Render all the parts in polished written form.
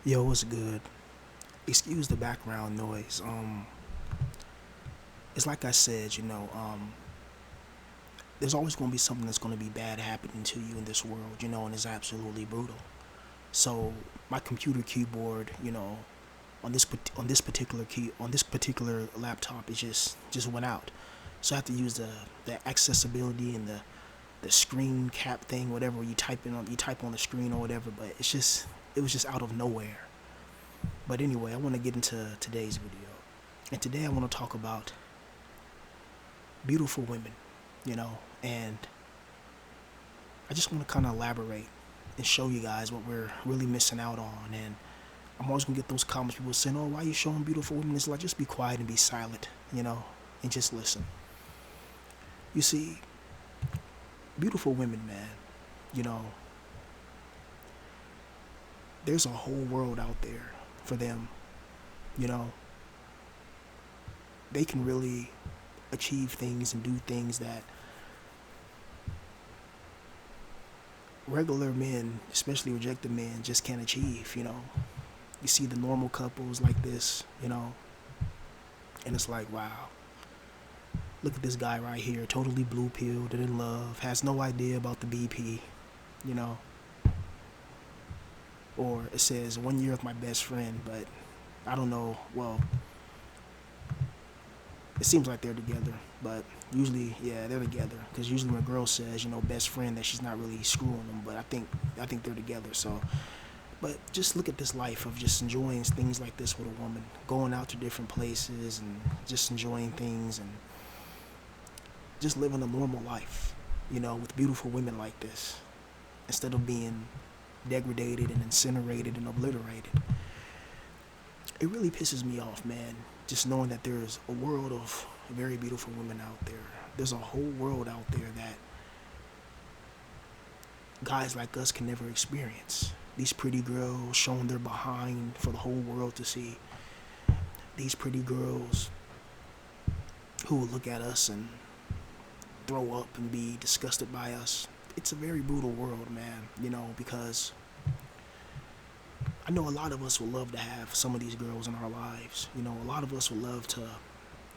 Yo, what's good? Excuse the background noise. It's like I said, there's always going to be something that's going to be bad happening to you in this world, and it's absolutely brutal. So my computer keyboard, on this particular laptop, it just went out. So I have to use the accessibility and the screen cap thing, whatever you type on the screen or whatever. But it was just out of nowhere. But anyway, I want to get into today's video. And today I want to talk about beautiful women, and I just want to kind of elaborate and show you guys what we're really missing out on. And I'm always going to get those comments, people saying, oh, why are you showing beautiful women? It's like, just be quiet and be silent, and just listen. You see, beautiful women, man, you know, there's a whole world out there for them, you know. They can really achieve things and do things that regular men, especially rejected men, just can't achieve. You see the normal couples like this, and it's like, wow, look at this guy right here, totally blue pilled and in love, has no idea about the BP, you know. Or it says 1 year with my best friend, but I don't know. Well, it seems like they're together, but usually, yeah, they're together. Because usually when a girl says, best friend, that she's not really screwing them. But I think they're together. So, but just look at this life of just enjoying things like this with a woman, going out to different places and just enjoying things and just living a normal life, with beautiful women like this, instead of being degraded and incinerated and obliterated. It really pisses me off, man, just knowing that there's a world of very beautiful women out there. There's a whole world out there that guys like us can never experience. These pretty girls showing their behind for the whole world to see. These pretty girls who will look at us and throw up and be disgusted by us. It's a very brutal world, man, because I know a lot of us would love to have some of these girls in our lives. A lot of us would love to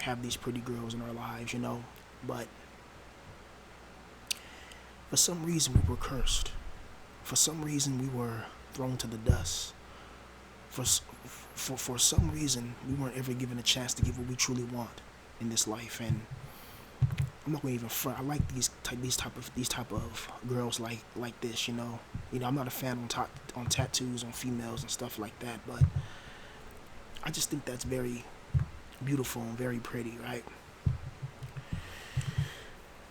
have these pretty girls in our lives, but for some reason we were cursed. For some reason we were thrown to the dust. For some reason we weren't ever given a chance to give what we truly want in this life. And I'm not gonna even front. I like these type of girls like this. I'm not a fan on tattoos on females and stuff like that, but I just think that's very beautiful and very pretty, right?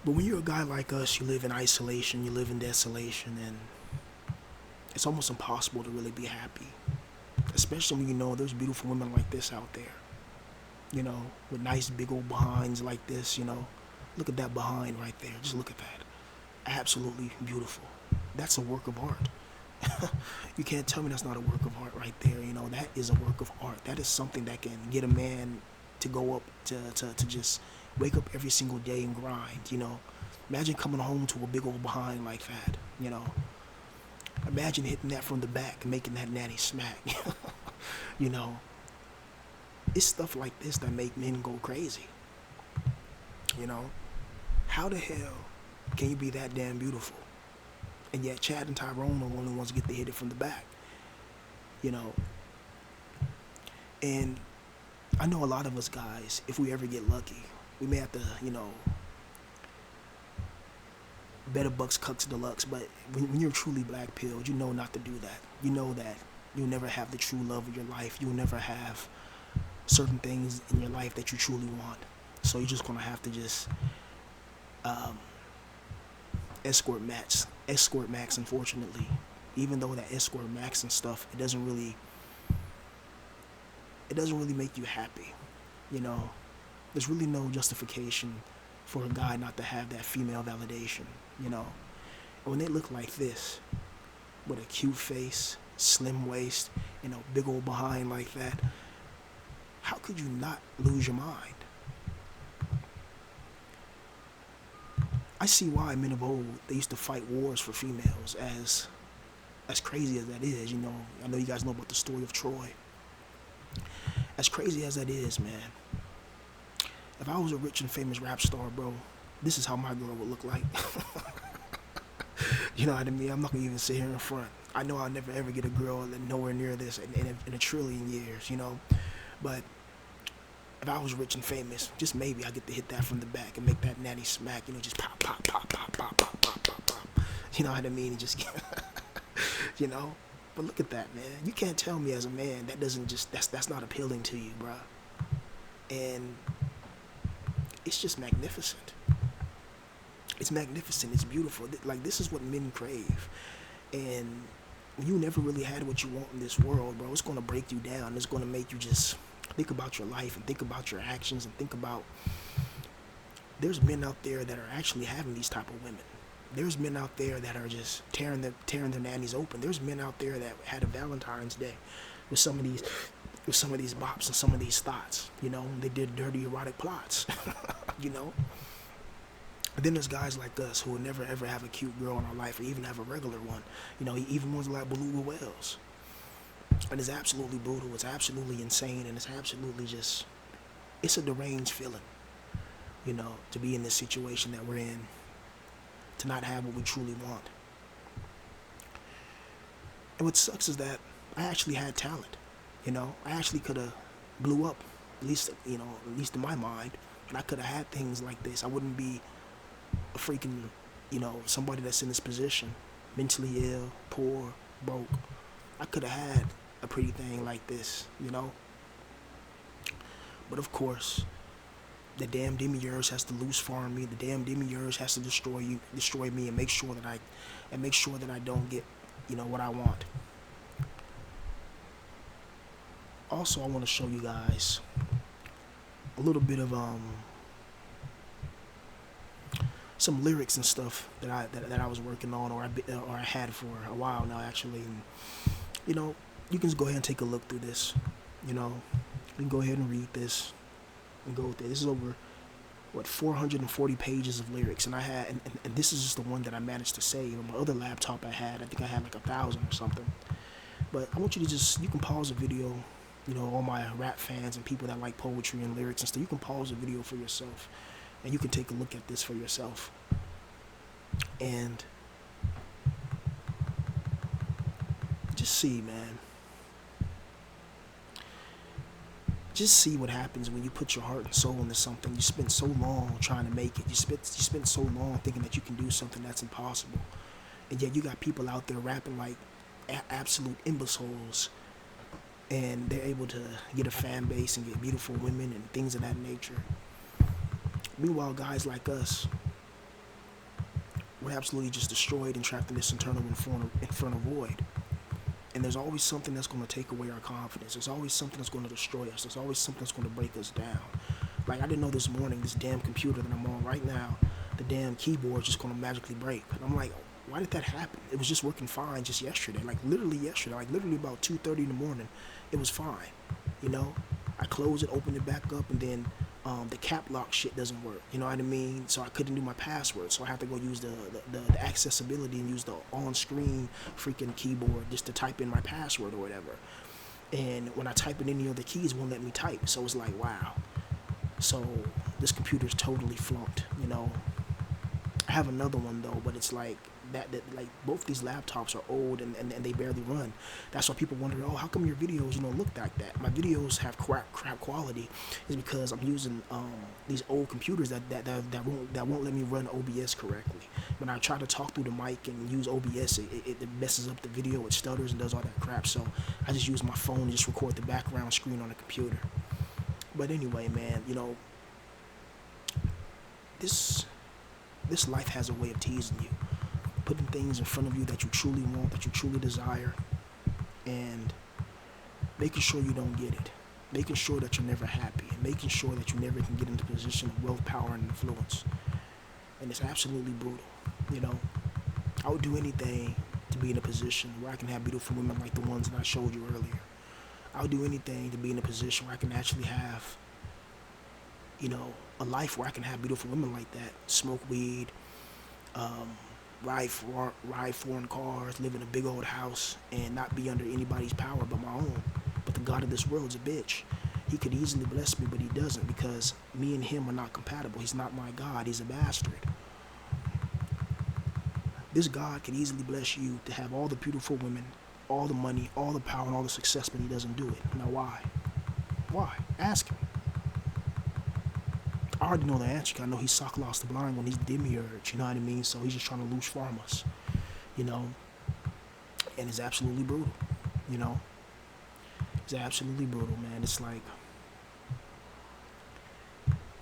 But when you're a guy like us, you live in isolation, you live in desolation, and it's almost impossible to really be happy. Especially when there's beautiful women like this out there, with nice big old behinds like this. Look at that behind right there. Just look at that. Absolutely beautiful. That's a work of art. You can't tell me that's not a work of art right there. That is a work of art. That is something that can get a man to go up to just wake up every single day and grind. Imagine coming home to a big old behind like that. Imagine hitting that from the back and making that natty smack. you know, it's stuff like this that make men go crazy. You know, how the hell can you be that damn beautiful? And yet Chad and Tyrone are the only ones to get to hit it from the back. You know, and I know a lot of us guys, if we ever get lucky, we may have to, better bucks cucks deluxe. But when you're truly black pilled, you know not to do that. You know that you'll never have the true love of your life. You'll never have certain things in your life that you truly want. So you're just gonna have to just um, escort max. Unfortunately, even though that escort max and stuff, it doesn't really make you happy. You know, there's really no justification for a guy not to have that female validation. You know, and when they look like this, with a cute face, slim waist, big old behind like that, how could you not lose your mind? I see why men of old, they used to fight wars for females as as crazy as that is, I know you guys know about the story of Troy. As crazy as that is, man, if I was a rich and famous rap star, bro, this is how my girl would look like. You know what I mean? I'm not gonna even sit here in front. I know I'll never ever get a girl nowhere near this in a trillion years, But if I was rich and famous, just maybe I get to hit that from the back and make that natty smack, just pop, pop, pop, pop, pop, pop, pop, pop, pop. You know what I mean? And just, you know. But look at that, man. You can't tell me as a man that's not appealing to you, bruh. And it's just magnificent. It's magnificent. It's beautiful. Like, this is what men crave. And when you never really had what you want in this world, bro, it's going to break you down. It's going to make you just think about your life and think about your actions and think about there's men out there that are actually having these type of women. There's men out there that are just tearing their nannies open. There's men out there that had a Valentine's Day with some of these bops and some of these thoughts. They did dirty erotic plots. And then there's guys like us who will never ever have a cute girl in our life or even have a regular one. Even ones like beluga whales. And it's absolutely brutal. It's absolutely insane, and it's absolutely it's a deranged feeling. To be in this situation that we're in, to not have what we truly want. And what sucks is that I actually had talent. I actually could have blew up, at least in my mind. And I could have had things like this. I wouldn't be a freaking, somebody that's in this position, mentally ill, poor, broke. I could have had a pretty thing like this, But of course, the damn demiurge has to loose farm me. The damn demiurge has to destroy me, and make sure that I don't get, what I want. Also, I want to show you guys a little bit of some lyrics and stuff that I was working on, or I had for a while now, actually. And you can just go ahead and take a look through this. You can go ahead and read this and go with it. This is over 440 pages of lyrics, and I had and this is just the one that I managed to save. On my other laptop I think I had like 1,000 or something. But I want you to you can pause the video. All my rap fans and people that like poetry and lyrics and stuff, you can pause the video for yourself, and you can take a look at this for yourself. And just see, man. Just see what happens when you put your heart and soul into something. You spend so long trying to make it. You spend so long thinking that you can do something that's impossible. And yet you got people out there rapping like absolute imbeciles. And they're able to get a fan base and get beautiful women and things of that nature. Meanwhile, guys like us, we're absolutely just destroyed and trapped in this internal infernal void. And there's always something that's going to take away our confidence. There's always something that's going to destroy us. There's always something that's going to break us down. Like, I didn't know this morning, this damn computer that I'm on right now, the damn keyboard's just going to magically break. And I'm like, why did that happen? It was just working fine just yesterday. Like, literally yesterday. Like, literally about 2:30 in the morning. It was fine. I closed it, opened it back up, and then the cap lock shit doesn't work. You know what I mean? So I couldn't do my password. So I have to go use the accessibility and use the on-screen freaking keyboard just to type in my password or whatever. And when I type in any other keys, it won't let me type. So it's like, wow. So this computer's totally flunked. I have another one though, but it's like that like both these laptops are old and they barely run. That's why people wonder, oh, how come your videos look like that? My videos have crap quality is because I'm using these old computers that won't let me run OBS correctly. When I try to talk through the mic and use OBS, it messes up the video, it stutters and does all that crap. So I just use my phone and just record the background screen on the computer. But anyway, man, this life has a way of teasing you, putting things in front of you that you truly want, that you truly desire, and making sure you don't get it, making sure that you're never happy, and making sure that you never can get into a position of wealth, power, and influence. And it's absolutely brutal. I would do anything to be in a position where I can have beautiful women like the ones that I showed you earlier. I would do anything to be in a position where I can actually have a life where I can have beautiful women like that, smoke weed, ride foreign cars, live in a big old house, and not be under anybody's power but my own. But the God of this world is a bitch. He could easily bless me, but he doesn't because me and him are not compatible. He's not my God. He's a bastard. This God could easily bless you to have all the beautiful women, all the money, all the power, and all the success, but he doesn't do it. Now, why? Why? Ask him. I already know the answer. I know he's sock lost the blind when he's demiurge. You know what I mean? So he's just trying to lose farm us. You know, and it's absolutely brutal. You know, it's absolutely brutal, man. It's like,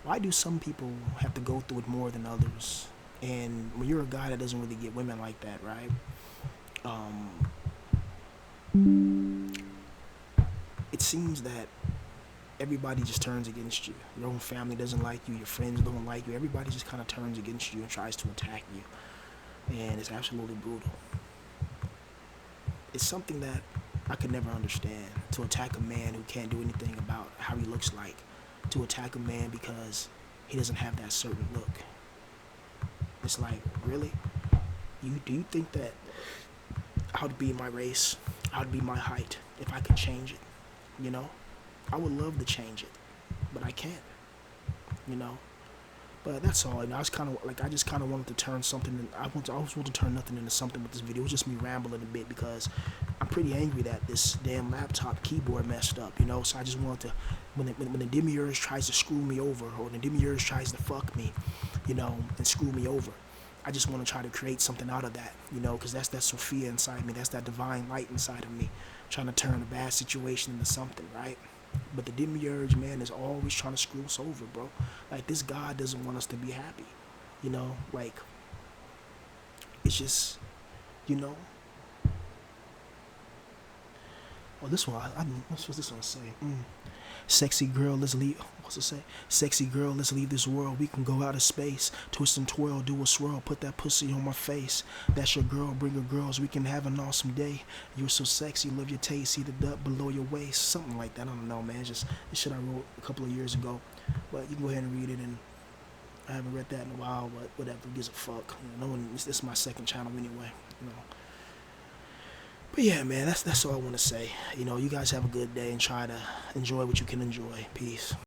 why do some people have to go through it more than others? And when you're a guy that doesn't really get women like that, right? It seems that everybody just turns against you. Your own family doesn't like you. Your friends don't like you. Everybody just kind of turns against you and tries to attack you. And it's absolutely brutal. It's something that I could never understand. To attack a man who can't do anything about how he looks like. To attack a man because he doesn't have that certain look. It's like, really? Do you think that I would be my race, I would be my height if I could change it? You know? I would love to change it, but I can't. You know? But that's all. And I was kind of like, I just kind of wanted to turn something. I always want to turn nothing into something with this video. It was just me rambling a bit because I'm pretty angry that this damn laptop keyboard messed up. You know, so I just wanted to, when the demiurge tries to screw me over, or the demiurge tries to fuck me, you know, and screw me over, I just want to try to create something out of that. You know, because that's that Sophia inside me. That's that divine light inside of me, trying to turn a bad situation into something, right? But the demiurge, man, is always trying to screw us over, bro. Like, this God doesn't want us to be happy. You know, like, it's just, you know. Oh, this one, what's this one say? Sexy girl, let's leave. What's it say? Sexy girl, let's leave this world. We can go out of space. Twist and twirl, do a swirl. Put that pussy on my face. That's your girl, bring her girls. We can have an awesome day. You're so sexy, love your taste. See the duck below your waist. Something like that. I don't know, man. Just this shit I wrote a couple of years ago. But you can go ahead and read it. And I haven't read that in a while, but whatever. Who gives a fuck? You know, no one. This is my second channel anyway. You know. But yeah, man, that's all I want to say. You know, you guys have a good day and try to enjoy what you can enjoy. Peace.